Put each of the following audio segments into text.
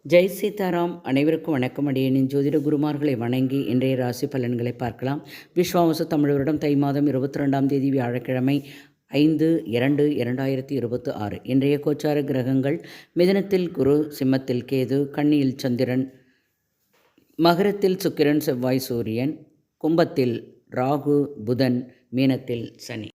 ஜெய் சீதாராம். அனைவருக்கும் வணக்கம். அடியேனின் ஜோதிட குருமார்களை வணங்கி இன்றைய ராசி பலன்களை பார்க்கலாம். விஸ்வாவசு தமிழ் வருடம் தை மாதம் 22ஆம் தேதி வியாழக்கிழமை 5/2/2026. இன்றைய கோச்சார கிரகங்கள்: மிதுனத்தில் குரு, சிம்மத்தில் கேது, கன்னியில் சந்திரன், மகரத்தில் சுக்கிரன், செவ்வாய், சூரியன், கும்பத்தில் ராகு, புதன், மீனத்தில் சனி.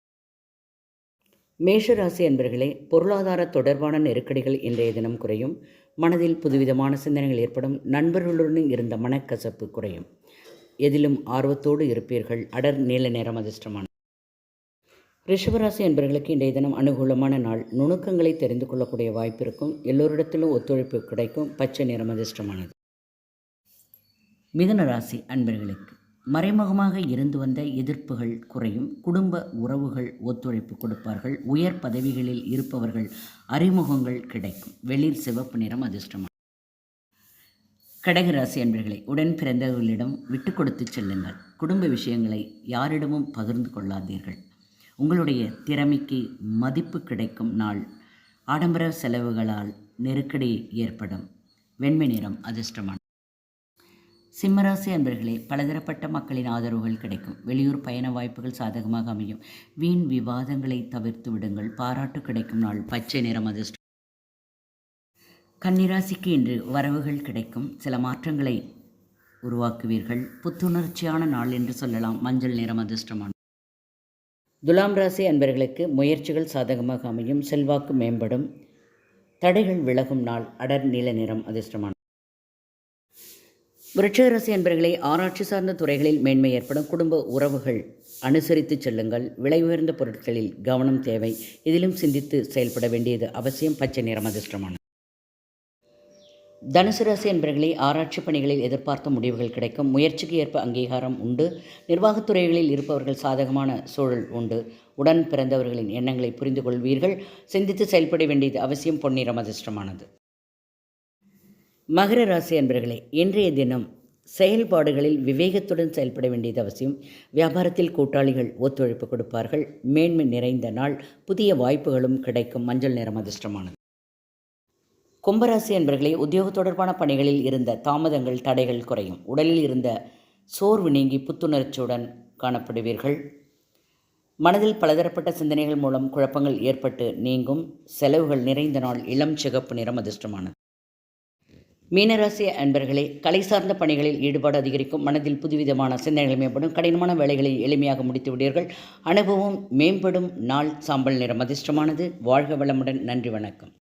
மேஷராசி அன்பர்களே, பொருளாதார தொடர்பான நெருக்கடிகள் இன்றைய தினம் குறையும். மனதில் புதுவிதமான சிந்தனைகள் ஏற்படும். நண்பர்களுடன் இருந்த மனக்கசப்பு குறையும். எதிலும் ஆர்வத்தோடு இருப்பீர்கள். அடர் நீல நிறம் அதிர்ஷ்டமான. ரிஷபராசி அன்பர்களுக்கு இன்றைய தினம் அனுகூலமான நாள். நுணுக்கங்களை தெரிந்து கொள்ளக்கூடிய வாய்ப்பு இருக்கும். எல்லோரிடத்திலும் ஒத்துழைப்பு கிடைக்கும். பச்சை நிறம் அதிர்ஷ்டமானது. மிதுன ராசி அன்பர்களுக்கு மறைமுகமாக இருந்து வந்த எதிர்ப்புகள் குறையும். குடும்ப உறவுகள் ஒத்துழைப்பு கொடுப்பார்கள். உயர் பதவிகளில் இருப்பவர்கள் அறிமுகங்கள் கிடைக்கும். வெளிர் சிவப்பு நிறம் அதிர்ஷ்டமான. கடகராசி அன்பர்களை, உடன் பிறந்தவர்களிடம் விட்டு கொடுத்து செல்லுங்கள். குடும்ப விஷயங்களை யாரிடமும் பகிர்ந்து கொள்ளாதீர்கள். உங்களுடைய திறமைக்கு மதிப்பு கிடைக்கும் நாள். ஆடம்பர செலவுகளால் நெருக்கடி ஏற்படும். வெண்மை நிறம் அதிர்ஷ்டமான. சிம்மராசி அன்பர்களே, பலதரப்பட்ட மக்களின் ஆதரவுகள் கிடைக்கும். வெளியூர் பயண வாய்ப்புகள் சாதகமாக அமையும். வீண் விவாதங்களை தவிர்த்து விடுங்கள். பாராட்டு கிடைக்கும் நாள். பச்சை நிறம் அதிர்ஷ்டம். கன்னிராசிக்கு இன்று வரவுகள் கிடைக்கும். சில மாற்றங்களை உருவாக்குவீர்கள். புத்துணர்ச்சியான நாள் என்று சொல்லலாம். மஞ்சள் நிறம் அதிர்ஷ்டமான. துலாம் ராசி அன்பர்களுக்கு முயற்சிகள் சாதகமாக அமையும். செல்வாக்கு மேம்படும். தடைகள் விலகும் நாள். அடர் நீல நிறம் அதிர்ஷ்டமான. விருச்சிகராசி அன்பர்களை, ஆராய்ச்சி சார்ந்த துறைகளில் மேன்மை ஏற்படும். குடும்ப உறவுகள் அனுசரித்து செல்லுங்கள். விலை உயர்ந்த பொருட்களில் கவனம் தேவை. இதிலும் சிந்தித்து செயல்பட வேண்டியது அவசியம். பச்சை நிறம் அதிர்ஷ்டமான. தனுசு ராசி அன்பர்களை, ஆராய்ச்சி பணிகளில் எதிர்பார்த்த முடிவுகள் கிடைக்கும். முயற்சிக்கு ஏற்ப அங்கீகாரம் உண்டு. நிர்வாகத்துறைகளில் இருப்பவர்கள் சாதகமான சூழல் உண்டு. உடன் பிறந்தவர்களின் எண்ணங்களை புரிந்து கொள்வீர்கள். சிந்தித்து செயல்பட வேண்டியது அவசியம். பொன்னிறம் அதிர்ஷ்டமானது. மகர ராசி அன்பர்களே, இன்றைய தினம் செயல்பாடுகளில் விவேகத்துடன் செயல்பட வேண்டியது அவசியம். வியாபாரத்தில் கூட்டாளிகள் ஒத்துழைப்பு கொடுப்பார்கள். மேன்மை நிறைந்த நாள். புதிய வாய்ப்புகளும் கிடைக்கும். மஞ்சள் நிறம் அதிர்ஷ்டமானது. கும்பராசி அன்பர்களே, உத்தியோக தொடர்பான பணிகளில் இருந்த தாமதங்கள், தடைகள் குறையும். உடலில் இருந்த சோர்வு நீங்கி புத்துணர்ச்சியுடன் காணப்படுவீர்கள். மனதில் பலதரப்பட்ட சிந்தனைகள் மூலம் குழப்பங்கள் ஏற்பட்டு நீங்கும். செலவுகள் நிறைந்த நாள். இளம் சிகப்பு நிறம் அதிர்ஷ்டமானது. மீனராசி அன்பர்களே, கலை சார்ந்த பணிகளில் ஈடுபாடு அதிகரிக்கும். மனதில் புதுவிதமான சிந்தனைகள் மேம்படும். கடினமான வேலைகளை எளிமையாக முடித்து விடுவீர்கள். அனுபவம் மேம்படும் நாள். சாம்பல் நிறம் அதிர்ஷ்டமானது. வாழ்க வளமுடன். நன்றி, வணக்கம்.